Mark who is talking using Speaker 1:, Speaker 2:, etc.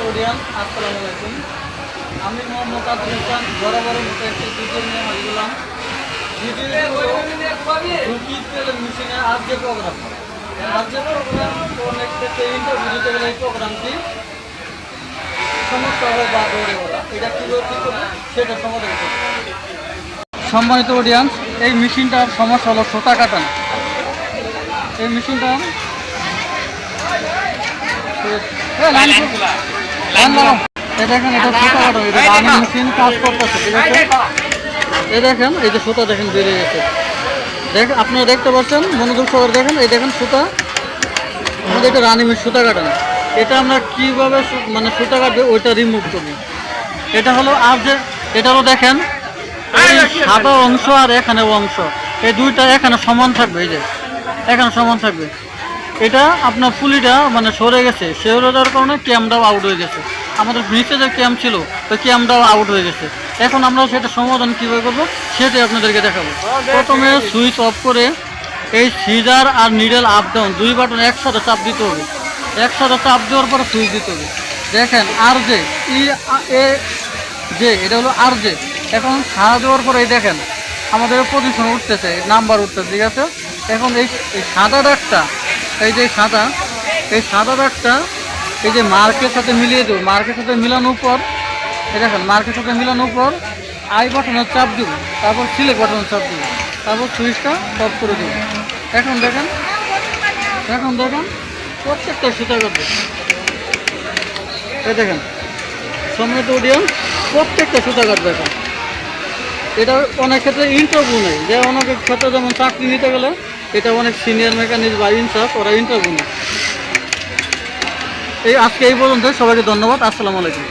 Speaker 1: Audience আসসালামু আলাইকুম। আমি মোহাম্মদ আব্দুল ইসলাম বরাবর মতো একটি ভিডিও নিয়ে হাজির হলাম। রুকি তেলের মেশিনে আজ যে প্রোগ্রাম অনেক ক্ষেত্রে ইন্টারভিউ দিতে গেলে এই প্রোগ্রামটি সমস্যা হবে বা দৌড়ে ওরা এটা কীভাবে কী করবে সেটা সমাধান করবে। সম্মানিত অডিয়েন্স, এই মেশিনটার সমস্যা হলো সুতা কাটানো। এই মেশিনটা দেখেন এটা সুতা কাটানো, এটা রানিং মেশিন কাজ করতেছে, ঠিক আছে? এই দেখেন, এই যে সুতা দেখেন বেরিয়ে গেছে। দেখেন, আপনারা দেখতে পাচ্ছেন, মনোযোগ সহকারে দেখেন। এই দেখেন সুতা, আমাদের এটা রানিং সুতা কাটানো। এটা আমরা কীভাবে মানে সুতা কাটবে ওইটা রিমুভ করবো। এটা হলো আর যে এটা হলো দেখেন সাদা অংশ আর এখানে অংশ, এই দুইটা এখানে সমান থাকবে। এই যে এখানে সমান থাকবে। এটা আপনার পুলিটা মানে সরে গেছে, সরে যাওয়ার কারণে ক্যামটাও আউট হয়ে গেছে। আমাদের নিচে যে ক্যাম ছিল ওই ক্যামটাও আউট হয়ে গেছে। এখন আমরা সেটা সমাধান কীভাবে করবো সেটাই আপনাদেরকে দেখাবো। প্রথমে সুইচ অফ করে এই সিজার আর নিডেল আপ ডাউন দুই বাটন একসাথে চাপ দিতে হবে। একসাথে চাপ দেওয়ার পরে সুইচ দিতে হবে। দেখেন আর যে এটা হলো আর যে এখন সারা দেওয়ার পরে এই দেখেন আমাদের পজিশন উঠতেছে, নাম্বার উঠতেছে, ঠিক আছে? এখন এই সাদা দাগটা, এই যে এই সাদা দাগটা এই যে মার্কের সাথে মিলিয়ে দেবো। মার্কের সাথে মিলানোর পর এই দেখেন মার্কের সাথে মিলানোর পর আই বাটনের চাপ দেব, তারপর সিলেক্ট বাটনের চাপ দেবো, তারপর সুইচটা অফ করে দেবো। এখন দেখেন প্রত্যেকটা সুতা কাটবে। এই দেখেন সম্মানিত অডিয়েন্স, প্রত্যেকটা সুতা কাটবে। এখন এটা অনেক ক্ষেত্রে ইন্টারভিউ নেই, যে অনেক ক্ষেত্রে যেমন চাকরি নিতে গেলে এটা অনেক সিনিয়র মেকানিক বা ইনসাফ ওরা ইন্টারভিউ নেই। আজকে এই পর্যন্ত, সবাইকে ধন্যবাদ। আসসালামু আলাইকুম।